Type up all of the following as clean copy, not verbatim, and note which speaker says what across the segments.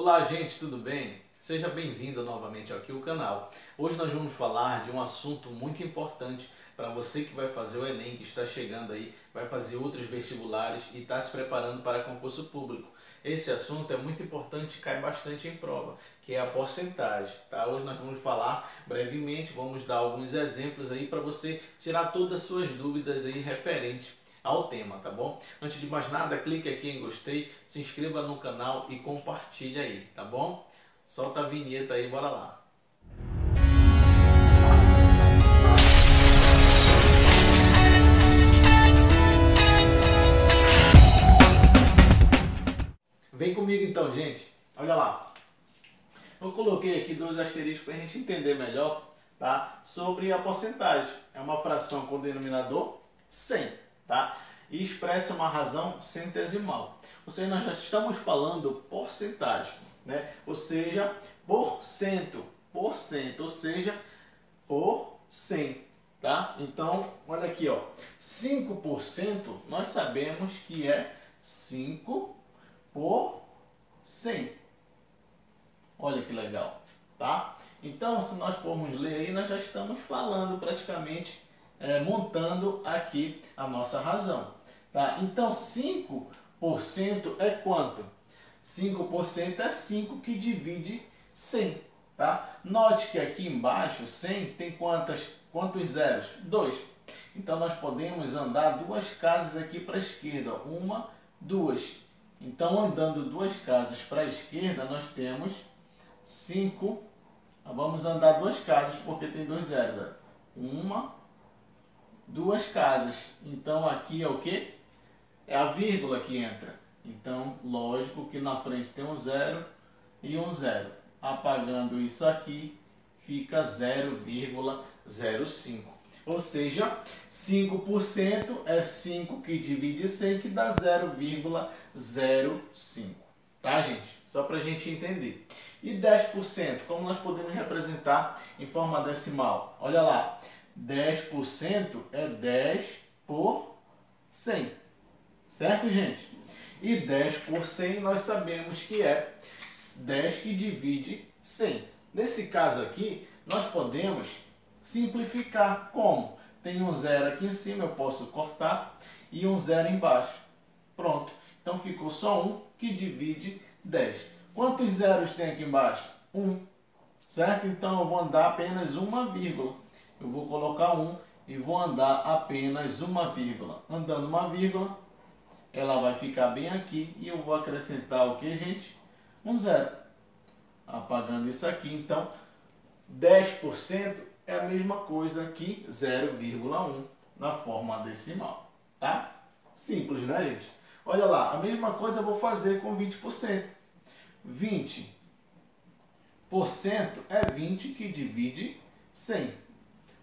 Speaker 1: Olá gente, tudo bem? Seja bem-vindo novamente aqui ao canal. Hoje nós vamos falar de um assunto muito importante para você que vai fazer o Enem, que está chegando aí, vai fazer outros vestibulares e está se preparando para concurso público. Esse assunto é muito importante e cai bastante em prova, que é a porcentagem, tá? Hoje nós vamos falar brevemente, vamos dar alguns exemplos aí para você tirar todas as suas dúvidas aí referentes ao tema, tá bom? Antes de mais nada, clique aqui em gostei, se inscreva no canal e compartilhe aí, tá bom? Solta a vinheta aí, bora lá. Vem comigo então, gente. Olha lá. Eu coloquei aqui dois asteriscos para a gente entender melhor, tá? Sobre a porcentagem. É uma fração com denominador 100, tá? E expressa uma razão centesimal. Ou seja, nós já estamos falando porcentagem, né? Ou seja, por cento, ou seja, por 100, tá? Então, olha aqui, ó, 5% nós sabemos que é 5 por 100. Olha que legal, tá? Então, se nós formos ler aí, nós já estamos falando praticamente, montando aqui a nossa razão, tá? Então, 5% é quanto? 5% é 5 que divide 100, tá? Note que aqui embaixo, 100 tem quantos zeros? 2. Então, nós podemos andar duas casas aqui para a esquerda. Uma, duas. Então, andando duas casas para a esquerda, nós temos 5. Vamos andar duas casas porque tem dois zeros. Uma, duas casas. Então, aqui é o quê? É a vírgula que entra. Então, lógico que na frente tem um zero e um zero. Apagando isso aqui, fica 0,05. Ou seja, 5% é 5 que divide 100, que dá 0,05. Tá, gente? Só para a gente entender. E 10%, como nós podemos representar em forma decimal? Olha lá, 10% é 10 por 100. Certo, gente? E 10 por 100 nós sabemos que é 10 que divide 100. Nesse caso aqui, nós podemos simplificar. Como? Tem um zero aqui em cima, eu posso cortar, e um zero embaixo. Pronto. Então ficou só 1 que divide 10. Quantos zeros tem aqui embaixo? 1. Certo? Então eu vou andar apenas uma vírgula. Eu vou colocar 1 e vou andar apenas uma vírgula. Andando uma vírgula, ela vai ficar bem aqui e eu vou acrescentar o que, gente? Um zero. Apagando isso aqui, então 10% é a mesma coisa que 0,1 na forma decimal, tá? Simples, né, gente? Olha lá, a mesma coisa eu vou fazer com 20%. 20% é 20 que divide 100.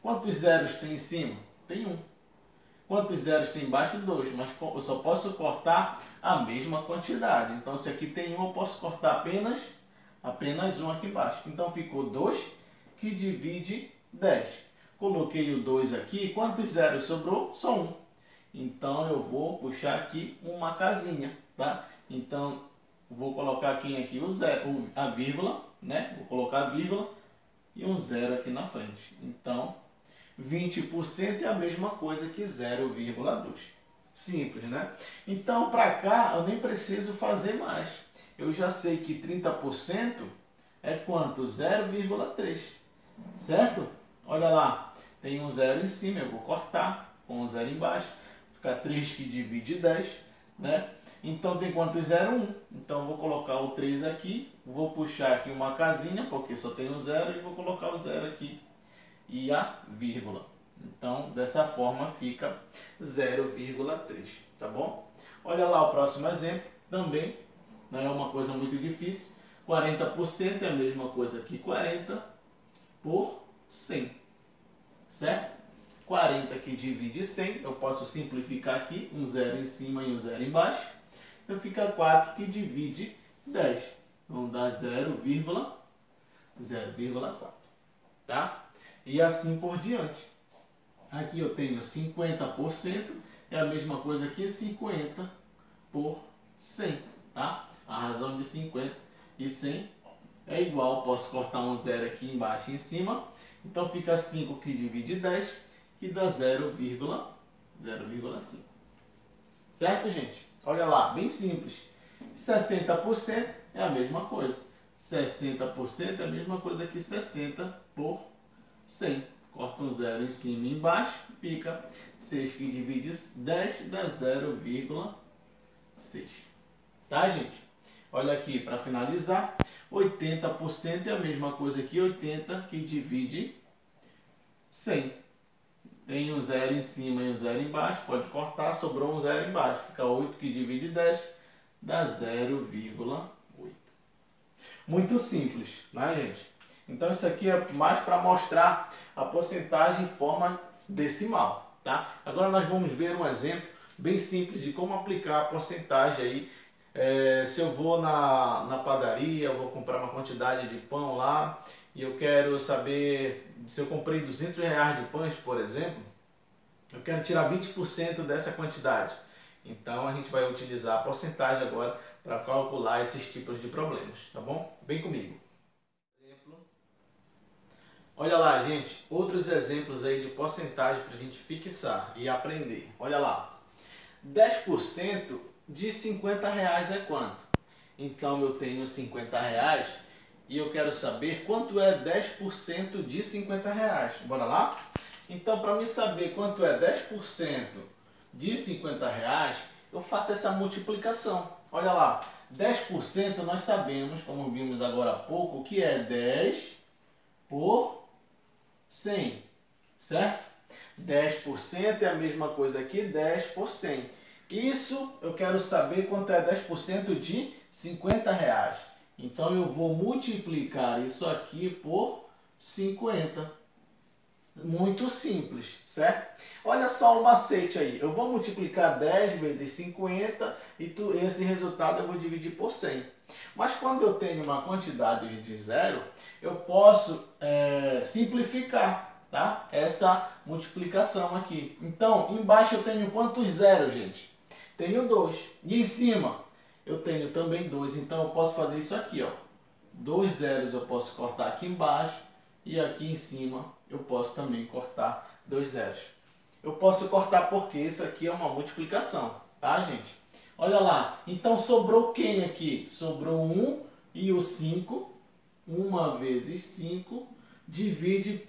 Speaker 1: Quantos zeros tem em cima? Tem 1. Quantos zeros tem embaixo? 2, mas eu só posso cortar a mesma quantidade. Então, se aqui tem 1, eu posso cortar apenas 1 aqui embaixo. Então, ficou 2 que divide 10. Coloquei o 2 aqui. Quantos zeros sobrou? Só 1. Então, eu vou puxar aqui uma casinha, tá? Então, vou colocar aqui o zero, a vírgula, né? Vou colocar a vírgula e um zero aqui na frente. Então, 20% é a mesma coisa que 0,2. Simples, né? Então, para cá, eu nem preciso fazer mais. Eu já sei que 30% é quanto? 0,3. Certo? Olha lá, tem um zero em cima, eu vou cortar com um zero embaixo. Fica 3 que divide 10, né? Então, tem quantos zero? 1. Então, eu vou colocar o 3 aqui. Vou puxar aqui uma casinha, porque só tem o zero, e vou colocar o zero aqui e a vírgula. Então, dessa forma fica 0,3, tá bom? Olha lá o próximo exemplo, também não é uma coisa muito difícil. 40% é a mesma coisa que 40 por 100, certo? 40 que divide 100, eu posso simplificar aqui, um zero em cima e um zero embaixo. Então, fica 4 que divide 10. Então, dá 0,4, tá? E assim por diante. Aqui eu tenho 50%, é a mesma coisa que 50 por 100, tá? A razão de 50 e 100 é igual, posso cortar um zero aqui embaixo e em cima, então fica 5 que divide 10, que dá 0,5. Certo, gente? Olha lá, bem simples. 60% é a mesma coisa. 60% é a mesma coisa que 60 por 100. Corta um zero em cima e embaixo, fica 6 que divide 10 dá 0,6. Tá, gente? Olha aqui, para finalizar, 80% é a mesma coisa que 80 que divide 100. Tem um zero em cima e um zero embaixo, pode cortar, sobrou um zero embaixo. Fica 8 que divide 10, dá 0,8. Muito simples, né, gente? Então isso aqui é mais para mostrar a porcentagem em forma decimal, tá? Agora nós vamos ver um exemplo bem simples de como aplicar a porcentagem aí. Se eu vou na padaria, eu vou comprar uma quantidade de pão lá e eu quero saber se eu comprei R$200 de pães, por exemplo, eu quero tirar 20% dessa quantidade. Então a gente vai utilizar a porcentagem agora para calcular esses tipos de problemas, tá bom? Vem comigo. Olha lá, gente, outros exemplos aí de porcentagem para a gente fixar e aprender. Olha lá, 10% de R$50 é quanto? Então eu tenho R$50 e eu quero saber quanto é 10% de R$50. Bora lá? Então, para mim saber quanto é 10% de R$50, eu faço essa multiplicação. Olha lá, 10% nós sabemos, como vimos agora há pouco, que é 10 por 100, certo? 10% é a mesma coisa que 10 por 100. Isso eu quero saber quanto é 10% de R$50. Então eu vou multiplicar isso aqui por 50. Muito simples, certo? Olha só o macete aí. Eu vou multiplicar 10 vezes 50 e esse resultado eu vou dividir por 100. Mas quando eu tenho uma quantidade de zero, eu posso simplificar, tá? Essa multiplicação aqui. Então, embaixo eu tenho quantos zeros, gente? Tenho 2. E em cima eu tenho também 2. Então eu posso fazer isso aqui, ó. 2 zeros eu posso cortar aqui embaixo e aqui em cima eu posso também cortar 2 zeros. Eu posso cortar porque isso aqui é uma multiplicação, tá, gente? Olha lá, então sobrou quem aqui? Sobrou 1 e o 5. 1 vezes 5 divide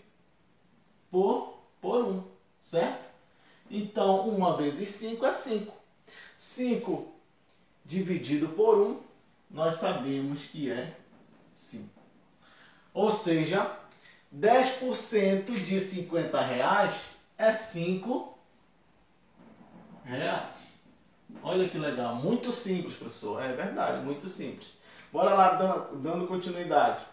Speaker 1: por 1, certo? Então 1 vezes 5 é 5. 5 dividido por 1, nós sabemos que é 5. Ou seja, 10% de R$50 é R$5. Olha que legal, muito simples, professor. É verdade, muito simples. Bora lá, dando continuidade.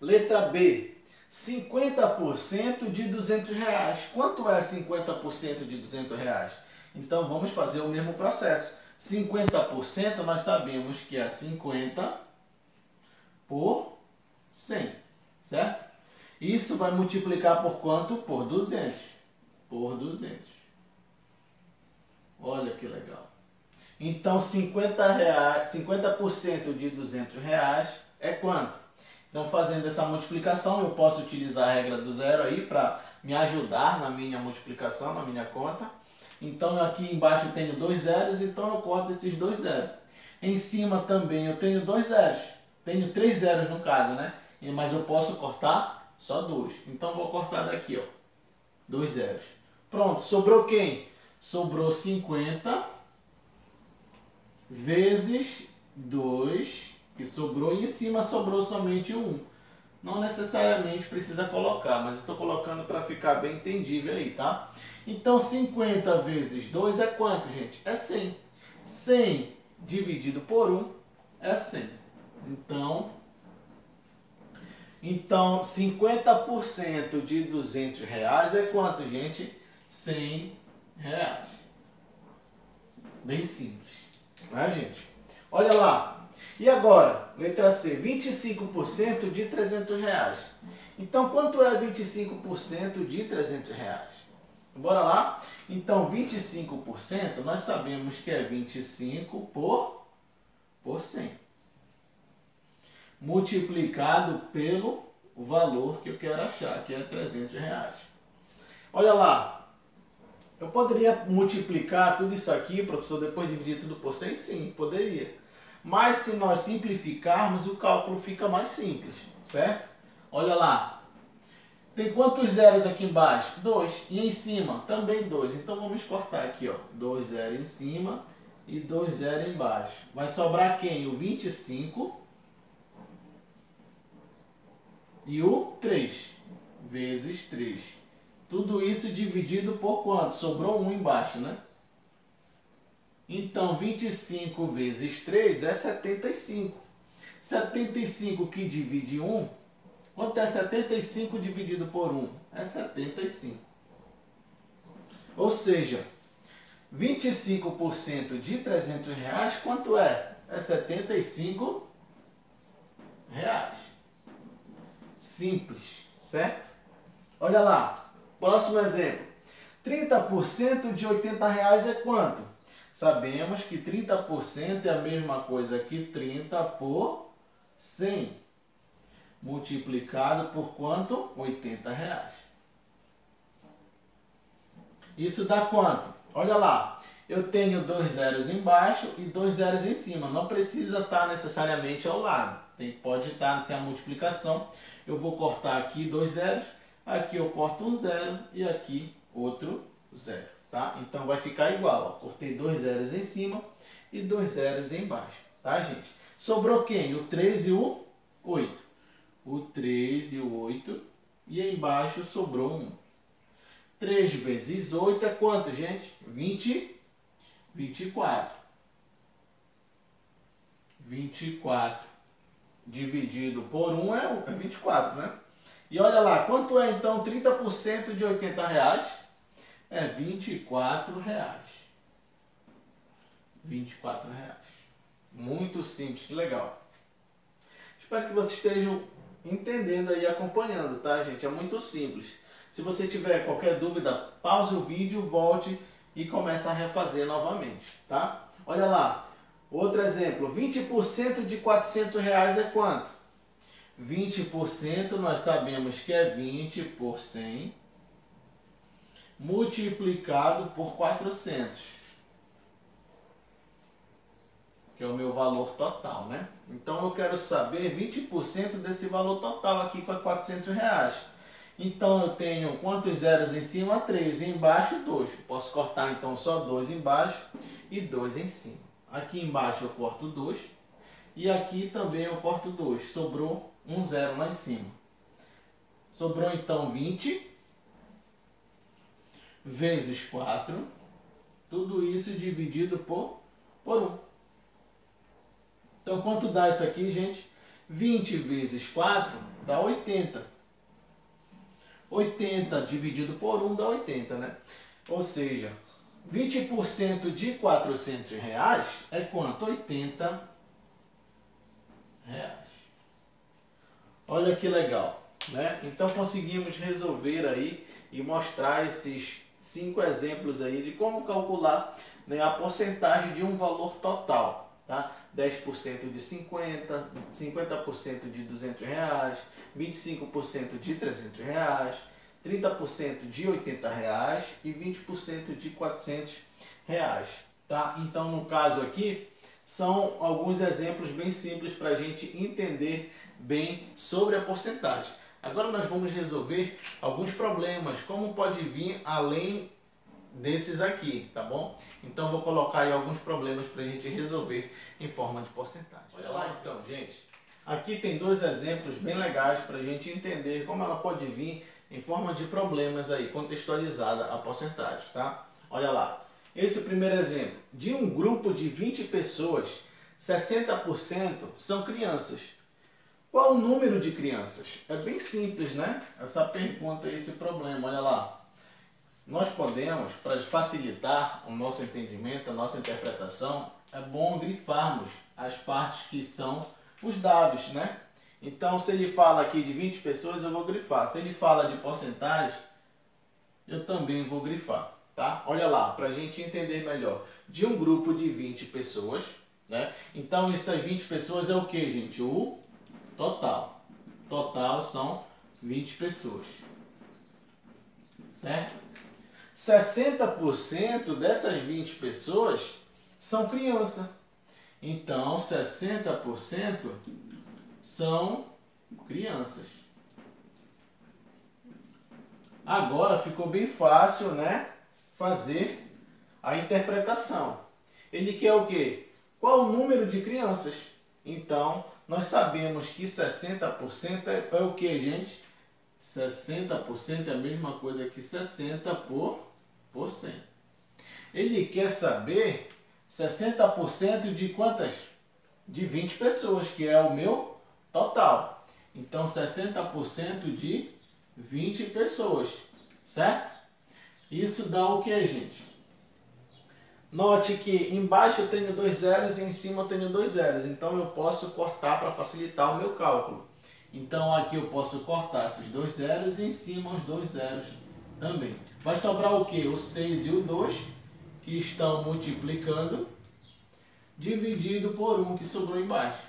Speaker 1: Letra B, 50% de R$200. Quanto é 50% de R$200? Então vamos fazer o mesmo processo. 50% nós sabemos que é 50 por 100, certo? Isso vai multiplicar por quanto? Por 200. Por 200. Olha que legal. Então, 50% de R$200 é quanto? Então, fazendo essa multiplicação, eu posso utilizar a regra do zero aí para me ajudar na minha multiplicação, na minha conta. Então, aqui embaixo eu tenho 2 zeros, então eu corto esses 2 zeros. Em cima também eu tenho 2 zeros. Tenho 3 zeros no caso, né? Mas eu posso cortar só 2. Então, vou cortar daqui, ó. 2 zeros. Pronto, sobrou quem? Sobrou 50 vezes 2, que sobrou, e em cima sobrou somente 1. Não necessariamente precisa colocar, mas estou colocando para ficar bem entendível aí, tá? Então, 50 vezes 2 é quanto, gente? É 100. 100 dividido por 1 é 100. Então 50% de R$200 é quanto, gente? R$100. Bem simples, né, gente? Olha lá. E agora, letra C, 25% de R$300. Então, quanto é 25% de R$300? Bora lá? Então, 25% nós sabemos que é 25 por 100. multiplicado pelo valor que eu quero achar, que é R$300. Olha lá, eu poderia multiplicar tudo isso aqui, professor, depois dividir tudo por 100? Sim, poderia. Mas se nós simplificarmos, o cálculo fica mais simples, certo? Olha lá, tem quantos zeros aqui embaixo? 2. E em cima? Também 2. Então vamos cortar aqui, ó. 2 zeros em cima e 2 zeros embaixo. Vai sobrar quem? O 25 e o 3 vezes 3. Tudo isso dividido por quanto? Sobrou 1 embaixo, né? Então 25 vezes 3 é 75. 75 que divide 1, quanto é 75 dividido por 1? É 75. Ou seja, 25% de R$300, quanto é? É R$75. Simples, certo? Olha lá, próximo exemplo. 30% de R$80 é quanto? Sabemos que 30% é a mesma coisa que 30 por 100. Multiplicado por quanto? R$80. Isso dá quanto? Olha lá, eu tenho 2 zeros embaixo e 2 zeros em cima. Não precisa estar necessariamente ao lado. Pode estar sem a multiplicação. Eu vou cortar aqui 2 zeros, aqui eu corto um zero e aqui outro zero. Tá? Então vai ficar igual. Ó. Cortei 2 zeros em cima e 2 zeros embaixo. Tá, gente? Sobrou quem? O 3 e o 8. O 3 e o 8. E embaixo sobrou 1. 3 vezes 8 é quanto, gente? 24. 24 dividido por 1 é 24, né? E olha lá, quanto é então 30% de R$80? É R$24. R$24. Muito simples, que legal. Espero que vocês estejam entendendo aí, acompanhando, tá, gente? É muito simples. Se você tiver qualquer dúvida, pause o vídeo, volte e comece a refazer novamente, tá? Olha lá, outro exemplo, 20% de R$400 é quanto? 20% nós sabemos que é 20 por 100 multiplicado por 400, que é o meu valor total, né? Então eu quero saber 20% desse valor total aqui com R$400. Então eu tenho quantos zeros em cima? 3. Embaixo, 2. Posso cortar então só 2 embaixo e 2 em cima. Aqui embaixo eu corto 2 e aqui também eu corto 2. Sobrou um zero lá em cima. Sobrou então 20 vezes 4. Tudo isso dividido por 1. Então quanto dá isso aqui, gente? 20 vezes 4 dá 80. 80 dividido por 1 dá 80, né? Ou seja, 20% de R$400 é quanto? R$80. Olha que legal, né? Então conseguimos resolver aí e mostrar esses 5 exemplos aí de como calcular, né, a porcentagem de um valor total, tá? 10% de 50, 50% de R$200, 25% de R$300, 30% de R$80 e 20% de R$400, tá? Então, no caso aqui, são alguns exemplos bem simples para a gente entender bem sobre a porcentagem. Agora nós vamos resolver alguns problemas, como pode vir além desses aqui, tá bom? Então vou colocar aí alguns problemas para a gente resolver em forma de porcentagem. Olha lá então, gente. Aqui tem 2 exemplos bem legais para a gente entender como ela pode vir em forma de problemas aí, contextualizada a porcentagem, tá? Olha lá. Esse primeiro exemplo. De um grupo de 20 pessoas, 60% são crianças. Qual o número de crianças? É bem simples, né? Essa pergunta e esse problema, olha lá. Nós podemos, para facilitar o nosso entendimento, a nossa interpretação, é bom grifarmos as partes que são os dados, né? Então, se ele fala aqui de 20 pessoas, eu vou grifar. Se ele fala de porcentagem, eu também vou grifar, tá? Olha lá, para a gente entender melhor. De um grupo de 20 pessoas, né? Então, essas 20 pessoas é o que, gente? O total. Total são 20 pessoas. Certo? 60% dessas 20 pessoas são crianças. Então, 60% são crianças. Agora ficou bem fácil, né, fazer a interpretação. Ele quer o quê? Qual o número de crianças? Então, nós sabemos que 60% é o que, gente? 60% é a mesma coisa que 60 por 100. Ele quer saber 60% de quantas? De 20 pessoas, que é o meu total. Então, 60% de 20 pessoas, certo? Isso dá o que, gente? Note que embaixo eu tenho 2 zeros e em cima eu tenho 2 zeros. Então, eu posso cortar para facilitar o meu cálculo. Então, aqui eu posso cortar esses 2 zeros e em cima os 2 zeros também. Vai sobrar o que? O 6 e o 2, que estão multiplicando, dividido por 1 que sobrou embaixo.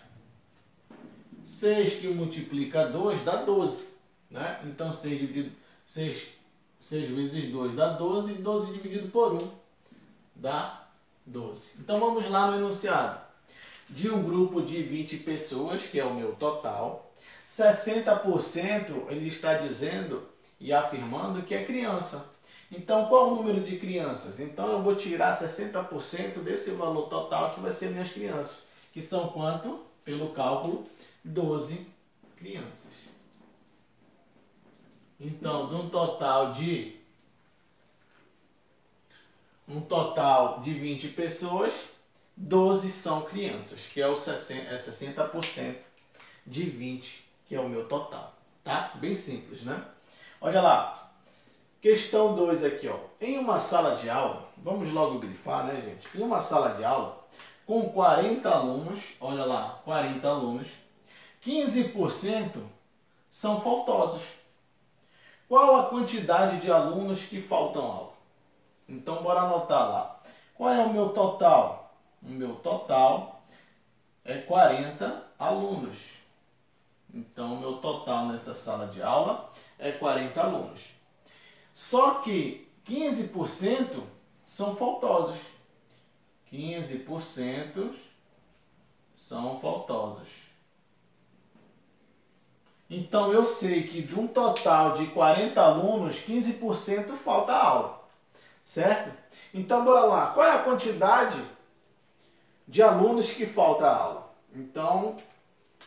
Speaker 1: 6 que multiplica 2 dá 12. Né? Então, 6 vezes 2 dá 12, e 12 dividido por 1 dá 12. Então, vamos lá no enunciado. De um grupo de 20 pessoas, que é o meu total, 60% ele está dizendo e afirmando que é criança. Então, qual o número de crianças? Então, eu vou tirar 60% desse valor total, que vai ser minhas crianças. Que são quanto? Pelo cálculo, 12 crianças. Então, de um total de 20 pessoas, 12 são crianças, que é 60% de 20, que é o meu total. Tá? Bem simples, né? Olha lá. Questão 2 aqui, ó. Em uma sala de aula, vamos logo grifar, né, gente? Em uma sala de aula, com 40 alunos, olha lá, 40 alunos, 15% são faltosos. Qual a quantidade de alunos que faltam aula? Então, bora anotar lá. Qual é o meu total? O meu total é 40 alunos. Então, o meu total nessa sala de aula é 40 alunos. Só que 15% são faltosos. 15% são faltosos. Então, eu sei que de um total de 40 alunos, 15% falta aula. Certo? Então, bora lá. Qual é a quantidade de alunos que falta aula? Então,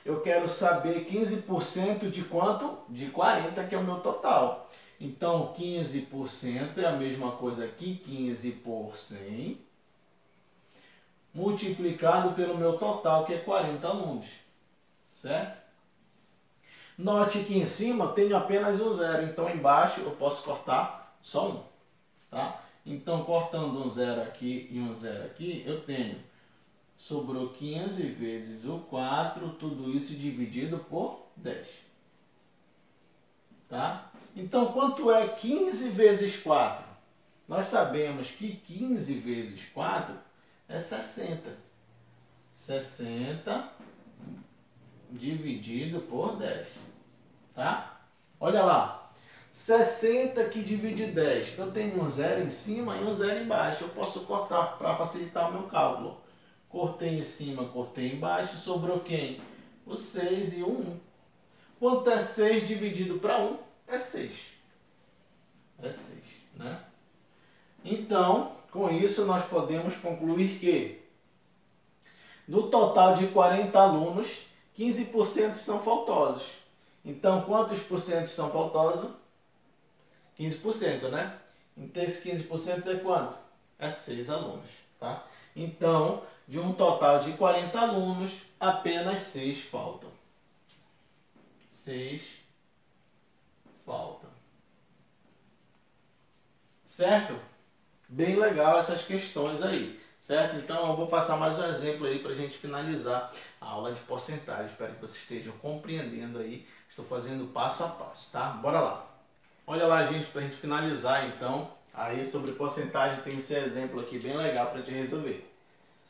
Speaker 1: eu quero saber 15% de quanto? De 40, que é o meu total. Então, 15% é a mesma coisa que 15 por 100, multiplicado pelo meu total, que é 40 alunos. Certo? Note que em cima eu tenho apenas um zero, então embaixo eu posso cortar só um. Tá? Então, cortando um zero aqui e um zero aqui, eu tenho, sobrou 15 vezes o 4, tudo isso dividido por 10. Tá? Então, quanto é 15 vezes 4? Nós sabemos que 15 vezes 4 é 60. 60 dividido por 10. Tá? Olha lá. 60 que divide 10. Eu tenho um zero em cima e um zero embaixo. Eu posso cortar para facilitar o meu cálculo. Cortei em cima, cortei embaixo. Sobrou quem? O 6 e o 1. Quanto é 6 dividido para 1? É 6. É 6, né? Então, com isso, nós podemos concluir que no total de 40 alunos, 15% são faltosos. Então, quantos por cento são faltosos? 15%, né? Então, esse 15% é quanto? É 6 alunos, tá? Então, de um total de 40 alunos, apenas 6 faltam. 6 faltam. Certo? Bem legal essas questões aí, certo? Então, eu vou passar mais um exemplo aí para a gente finalizar a aula de porcentagem. Espero que vocês estejam compreendendo aí. Estou fazendo passo a passo, tá? Bora lá. Olha lá, gente, para a gente finalizar, então, aí sobre porcentagem tem esse exemplo aqui bem legal para a gente resolver.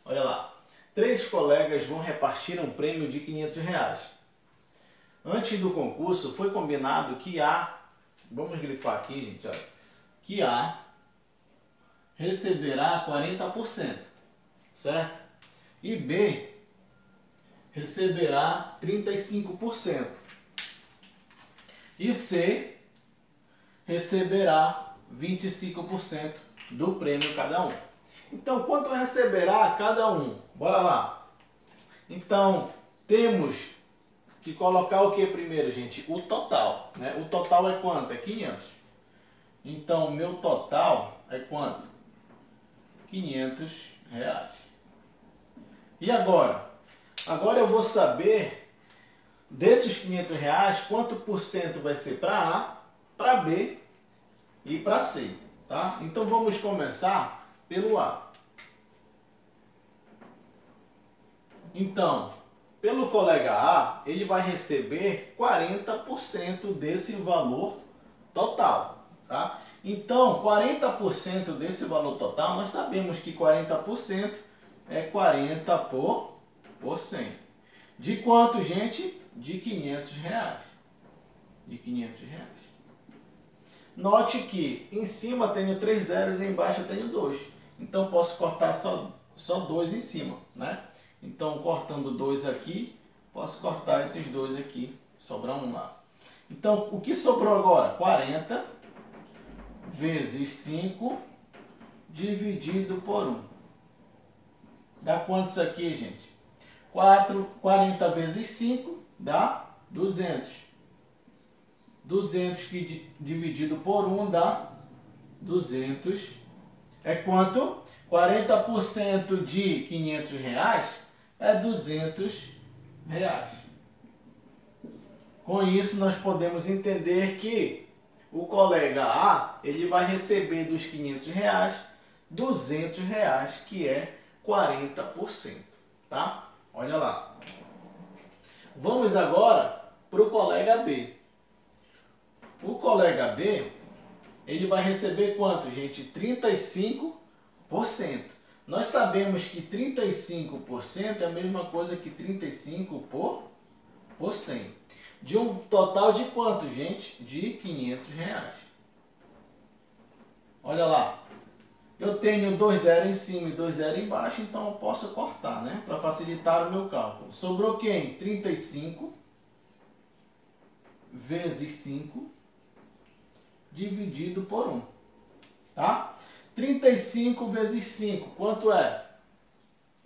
Speaker 1: Olha lá. 3 colegas vão repartir um prêmio de R$500. Antes do concurso foi combinado que A, vamos grifar aqui, gente, olha, que A receberá 40%, certo? E B receberá 35%. E C receberá 25% do prêmio cada um. Então, quanto receberá cada um? Bora lá. Então, temos que colocar o que primeiro, gente? O total, né? O total é quanto? É 500. Então, meu total é quanto? 500 reais. E agora? Agora eu vou saber desses 500 reais quanto por cento vai ser para A, para B e para C, tá? Então, vamos começar pelo A. Então, pelo colega A, ele vai receber 40% desse valor total, tá? Então, 40% desse valor total, nós sabemos que 40% é 40 por 100. De quanto, gente? De 500 reais. De 500 reais. Note que em cima tenho 3 zeros e embaixo eu tenho 2. Então, posso cortar só 2 em cima, né? Então, cortando 2 aqui, posso cortar esses 2 aqui, sobrar um lá. Então, o que sobrou agora? 40 vezes 5 dividido por 1. Dá quanto isso aqui, gente? 40 vezes 5 dá 200. 200 que dividido por 1 dá 200. É quanto? 40% de 500 reais é 200 reais. Com isso, nós podemos entender que o colega A, ele vai receber dos 500 reais, 200 reais, que é 40%, tá? Olha lá. Vamos agora para o colega B. O colega B, ele vai receber quanto, gente? 35%. Nós sabemos que 35% é a mesma coisa que 35 por 100. De um total de quanto, gente? De 500 reais. Olha lá. Eu tenho 2 zeros em cima e 2 zeros embaixo, então eu posso cortar, né? Para facilitar o meu cálculo. Sobrou quem? 35 vezes 5 dividido por 1. Tá? 35 vezes 5, quanto é?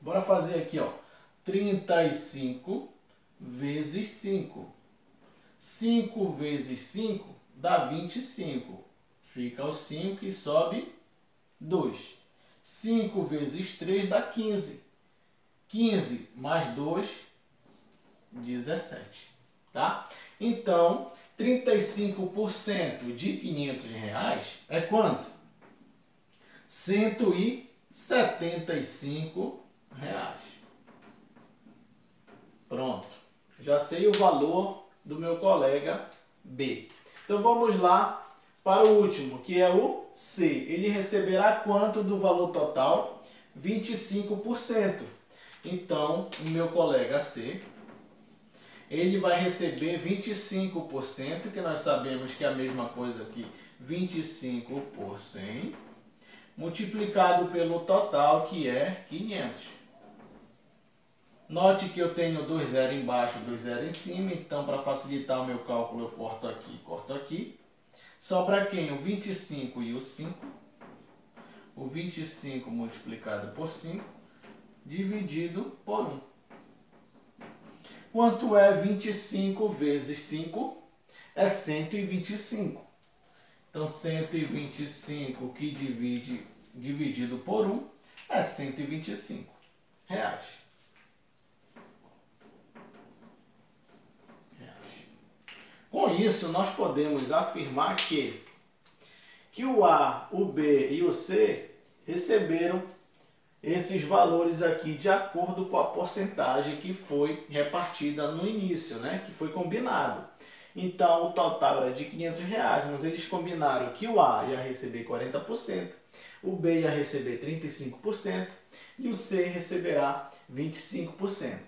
Speaker 1: Bora fazer aqui, ó. 35 vezes 5. 5 vezes 5 dá 25. Fica o 5 e sobe 2. 5 vezes 3 dá 15. 15 mais 2, 17. Tá? Então, 35% de 500 reais é quanto? 175 reais. Pronto. Já sei o valor do meu colega B. Então vamos lá para o último, que é o C. Ele receberá quanto do valor total? 25%. Então, o meu colega C, ele vai receber 25%, que nós sabemos que é a mesma coisa aqui, 25 por 100, multiplicado pelo total, que é 500. Note que eu tenho 2 zeros embaixo, 2 zeros em cima, então para facilitar o meu cálculo eu corto aqui. Sobra quem? O 25 e o 5. O 25 multiplicado por 5, dividido por 1. Quanto é 25 vezes 5? É 125. Então, 125 que dividido por 1 é 125 reais. Com isso, nós podemos afirmar que o A, o B e o C receberam esses valores aqui de acordo com a porcentagem que foi repartida no início, né? Que foi combinado. Então, o total era de 500 reais, mas eles combinaram que o A ia receber 40%, o B ia receber 35% e o C receberá 25%.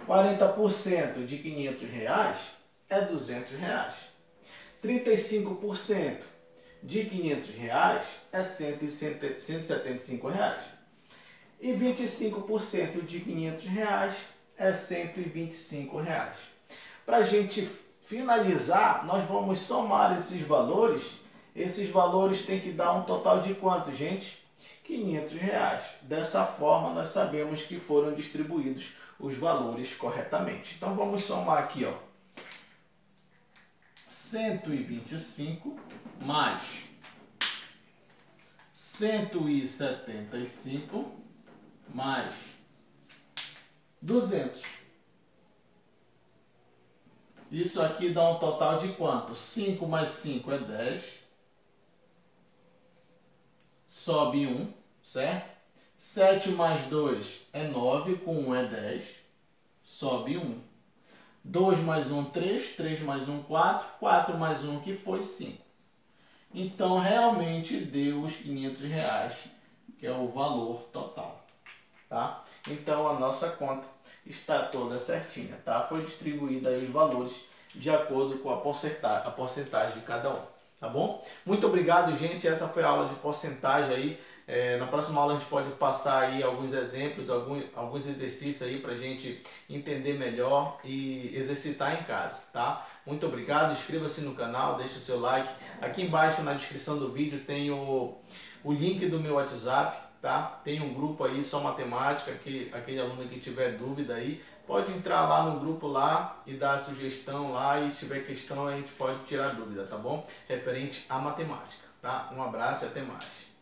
Speaker 1: 40% de 500 reais é R$200. 35% de R$500 é R$175. E 25% de R$500 é R$125. Para a gente finalizar, nós vamos somar esses valores. Esses valores têm que dar um total de quanto, gente? R$500. Dessa forma, nós sabemos que foram distribuídos os valores corretamente. Então, vamos somar aqui, ó. 125 mais 175 mais 200. Isso aqui dá um total de quanto? 5 mais 5 é 10. Sobe 1, certo? 7 mais 2 é 9, com 1 é 10. Sobe 1. 2 mais 1, 3. 3 mais 1, 4. 4 mais 1, que foi 5. Então, realmente deu os R$500, que é o valor total. Tá? Então, a nossa conta está toda certinha. Tá? Foi distribuída aí os valores de acordo com a porcentagem de cada um. Tá bom? Muito obrigado, gente. Essa foi a aula de porcentagem aí. Na próxima aula a gente pode passar aí alguns exemplos, alguns exercícios aí para a gente entender melhor e exercitar em casa, tá? Muito obrigado, inscreva-se no canal, deixe o seu like. Aqui embaixo na descrição do vídeo tem o link do meu WhatsApp, tá? Tem um grupo aí, só matemática, que aquele aluno que tiver dúvida aí, pode entrar lá no grupo lá e dar a sugestão lá, e se tiver questão a gente pode tirar dúvida, tá bom? Referente à matemática, tá? Um abraço e até mais.